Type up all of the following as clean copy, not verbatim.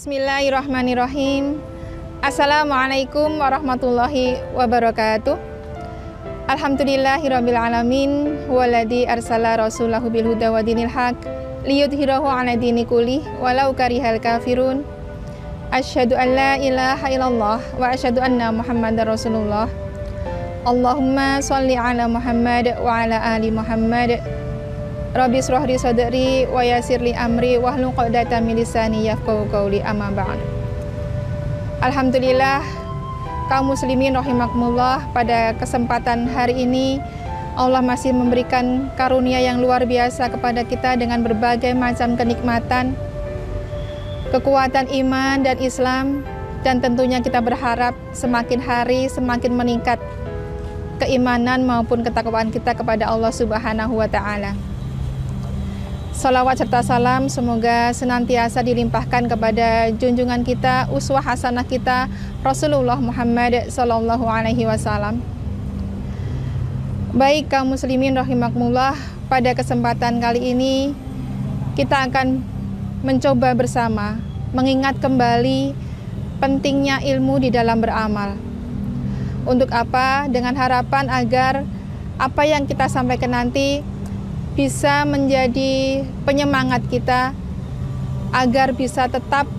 Bismillahirrahmanirrahim. Assalamualaikum warahmatullahi wabarakatuh. Alhamdulillahirabbil alamin waladzi arsala rasulahu bil huda wa dinil haq liyudhhirahu 'ala dini kulli walau karihal kafirun. Asyhadu an la ilaha illallah wa asyhadu anna Muhammadar Rasulullah. Allahumma sholli 'ala Muhammad wa 'ala ali Muhammad. Rabbi shrah li sadri wa yassir li amri wahlul 'uqdatam min lisani yafqahu qawli, amma ba'd. Alhamdulillah, kaum muslimin rahimakumullah, pada kesempatan hari ini Allah masih memberikan karunia yang luar biasa kepada kita dengan berbagai macam kenikmatan, kekuatan iman dan Islam, dan tentunya kita berharap semakin hari semakin meningkat keimanan maupun ketakwaan kita kepada Allah Subhanahu wa ta'ala. Salawat serta salam semoga senantiasa dilimpahkan kepada junjungan kita, uswah hasanah kita, Rasulullah Muhammad sallallahu alaihi wasallam. Baik kaum muslimin rahimakumullah, pada kesempatan kali ini kita akan mencoba bersama mengingat kembali pentingnya ilmu di dalam beramal. Untuk apa? Dengan harapan agar apa yang kita sampaikan nanti bisa menjadi penyemangat kita agar bisa tetap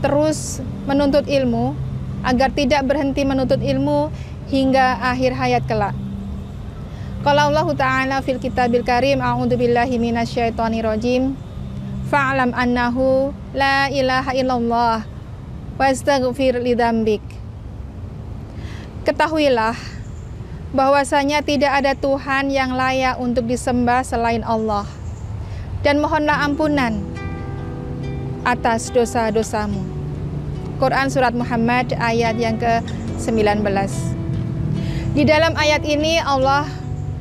terus menuntut ilmu, agar tidak berhenti menuntut ilmu hingga akhir hayat kelak. Qala Allah Ta'ala fil kitabil karim, a'udzubillahi minasyaitonirrajim, fa'lam annahu la ilaha illallah wastaghfir lidzambik. Ketahuilah bahwasanya tidak ada Tuhan yang layak untuk disembah selain Allah, dan mohonlah ampunan atas dosa-dosamu. Quran Surat Muhammad ayat yang ke-19. Di dalam ayat ini Allah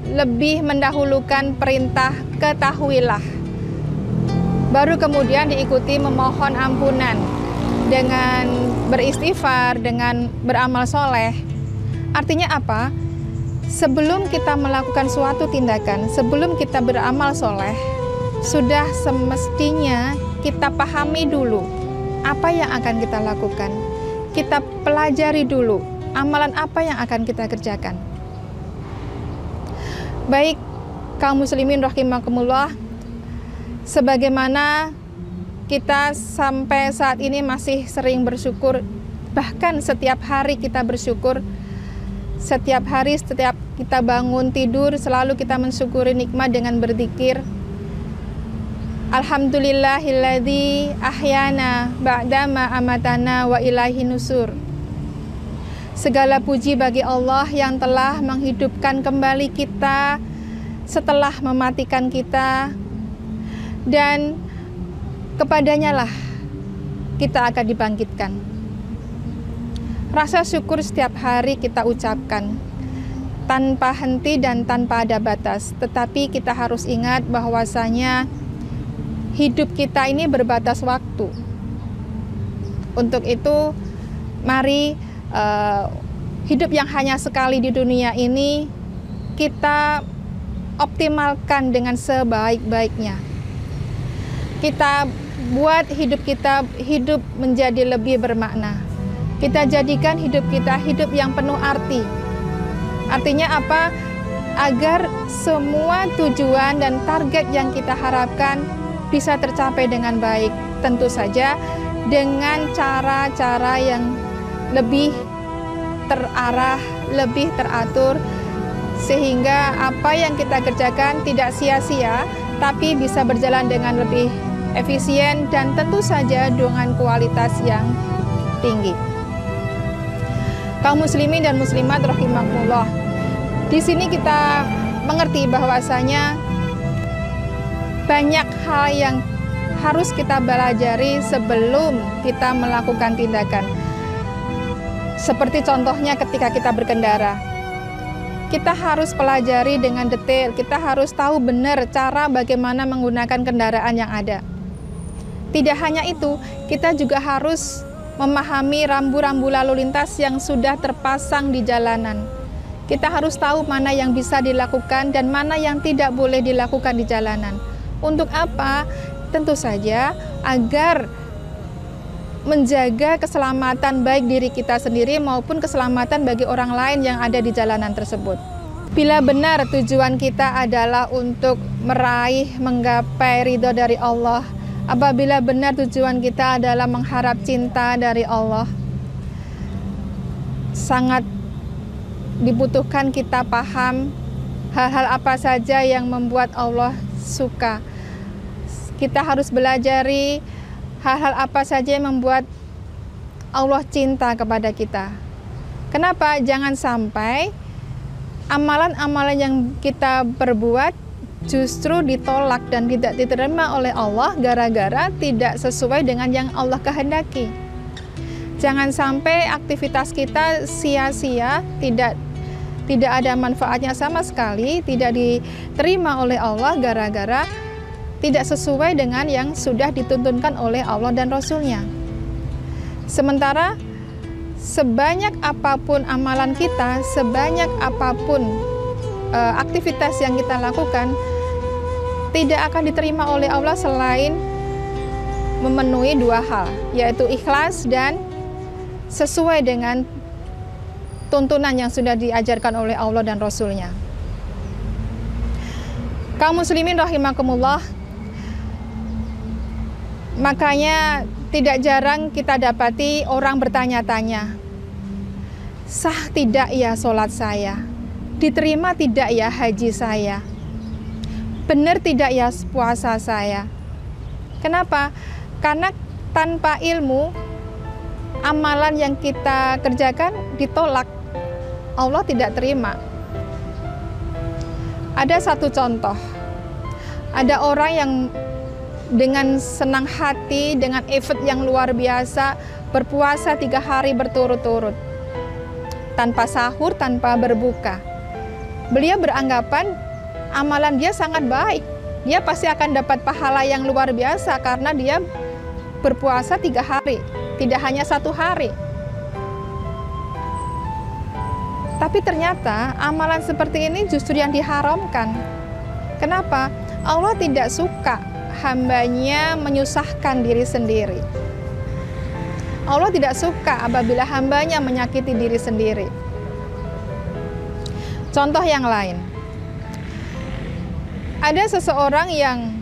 lebih mendahulukan perintah ketahuilah, baru kemudian diikuti memohon ampunan dengan beristighfar, dengan beramal soleh. Artinya apa? Sebelum kita melakukan suatu tindakan, sebelum kita beramal soleh, sudah semestinya kita pahami dulu apa yang akan kita lakukan. Kita pelajari dulu amalan apa yang akan kita kerjakan. Baik kaum muslimin rahimakumullah, sebagaimana kita sampai saat ini masih sering bersyukur, bahkan setiap hari kita bersyukur. Setiap hari, setiap kita bangun tidur, selalu kita mensyukuri nikmat dengan berzikir. Alhamdulillahilladzi ahyana ba'dama amatana wa ilaihi nusur. Segala puji bagi Allah yang telah menghidupkan kembali kita setelah mematikan kita, dan kepadanya lah kita akan dibangkitkan. Rasa syukur setiap hari kita ucapkan tanpa henti dan tanpa ada batas. Tetapi kita harus ingat bahwasanya hidup kita ini berbatas waktu. Untuk itu mari hidup yang hanya sekali di dunia ini kita optimalkan dengan sebaik-baiknya. Kita buat hidup kita hidup menjadi lebih bermakna. Kita jadikan hidup kita hidup yang penuh arti. Artinya apa? Agar semua tujuan dan target yang kita harapkan bisa tercapai dengan baik. Tentu saja dengan cara-cara yang lebih terarah, lebih teratur, sehingga apa yang kita kerjakan tidak sia-sia, tapi bisa berjalan dengan lebih efisien dan tentu saja dengan kualitas yang tinggi. Kaum muslimin dan muslimat rahimakumullah, di sini kita mengerti bahwasanya banyak hal yang harus kita pelajari sebelum kita melakukan tindakan. Seperti contohnya ketika kita berkendara, kita harus pelajari dengan detail, kita harus tahu benar cara bagaimana menggunakan kendaraan yang ada. Tidak hanya itu, kita juga harus memahami rambu-rambu lalu lintas yang sudah terpasang di jalanan. Kita harus tahu mana yang bisa dilakukan dan mana yang tidak boleh dilakukan di jalanan. Untuk apa? Tentu saja agar menjaga keselamatan baik diri kita sendiri maupun keselamatan bagi orang lain yang ada di jalanan tersebut. Bila benar tujuan kita adalah untuk meraih, menggapai ridho dari Allah, apabila benar tujuan kita adalah mengharap cinta dari Allah, sangat dibutuhkan kita paham hal-hal apa saja yang membuat Allah suka. Kita harus belajari hal-hal apa saja yang membuat Allah cinta kepada kita. Kenapa? Jangan sampai amalan-amalan yang kita perbuat justru ditolak dan tidak diterima oleh Allah gara-gara tidak sesuai dengan yang Allah kehendaki. Jangan sampai aktivitas kita sia-sia, tidak ada manfaatnya sama sekali, tidak diterima oleh Allah gara-gara tidak sesuai dengan yang sudah dituntunkan oleh Allah dan Rasul-Nya. Sementara sebanyak apapun amalan kita, sebanyak apapun aktivitas yang kita lakukan, tidak akan diterima oleh Allah selain memenuhi dua hal, yaitu ikhlas dan sesuai dengan tuntunan yang sudah diajarkan oleh Allah dan Rasul-Nya. Kaum muslimin rahimakumullah, makanya tidak jarang kita dapati orang bertanya-tanya, sah tidak ya sholat saya? Diterima tidak ya haji saya? Benar tidak ya puasa saya? Kenapa? Karena tanpa ilmu, amalan yang kita kerjakan ditolak. Allah tidak terima. Ada satu contoh. Ada orang yang dengan senang hati, dengan effort yang luar biasa, berpuasa 3 hari berturut-turut, tanpa sahur, tanpa berbuka. Beliau beranggapan amalan dia sangat baik. Dia pasti akan dapat pahala yang luar biasa karena dia berpuasa 3 hari, tidak hanya 1 hari. Tapi ternyata amalan seperti ini justru yang diharamkan. Kenapa? Allah tidak suka hambanya menyusahkan diri sendiri. Allah tidak suka apabila hambanya menyakiti diri sendiri. Contoh yang lain. Ada seseorang yang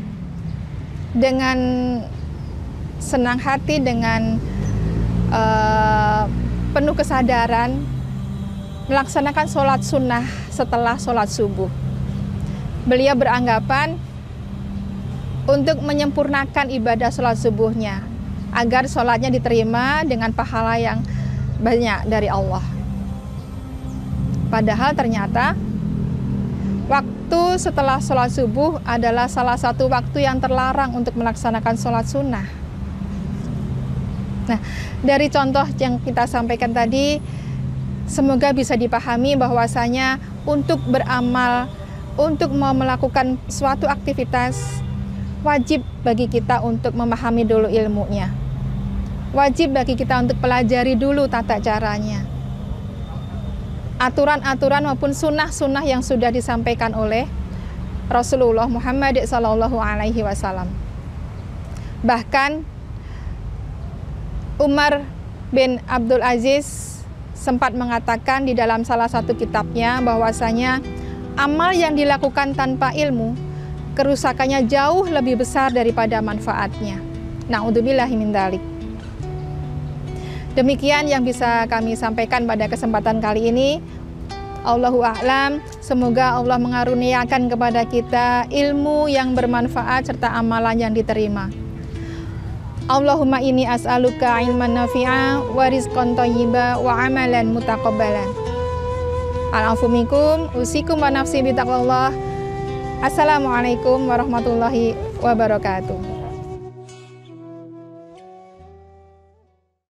dengan senang hati, dengan penuh kesadaran melaksanakan sholat sunnah setelah sholat subuh. Beliau beranggapan untuk menyempurnakan ibadah sholat subuhnya agar sholatnya diterima dengan pahala yang banyak dari Allah. Padahal ternyata waktu setelah sholat subuh adalah salah satu waktu yang terlarang untuk melaksanakan sholat sunnah. Nah, dari contoh yang kita sampaikan tadi, semoga bisa dipahami bahwasanya untuk beramal, untuk mau melakukan suatu aktivitas, wajib bagi kita untuk memahami dulu ilmunya. Wajib bagi kita untuk pelajari dulu tata caranya. Aturan-aturan maupun sunnah-sunnah yang sudah disampaikan oleh Rasulullah Muhammad SAW. Bahkan Umar bin Abdul Aziz sempat mengatakan di dalam salah satu kitabnya bahwasanya amal yang dilakukan tanpa ilmu, kerusakannya jauh lebih besar daripada manfaatnya. Na'udzubillahi min dzalik. Demikian yang bisa kami sampaikan pada kesempatan kali ini. Allahu a'lam. Semoga Allah mengaruniakan kepada kita ilmu yang bermanfaat serta amalan yang diterima. Allahumma inni as'aluka ilman nafi'a wa rizqan thayyiba wa amalan mutaqabbalan. Al-afu minkum, usikum wa nafsi bitaqwallah. Assalamualaikum warahmatullahi wabarakatuh.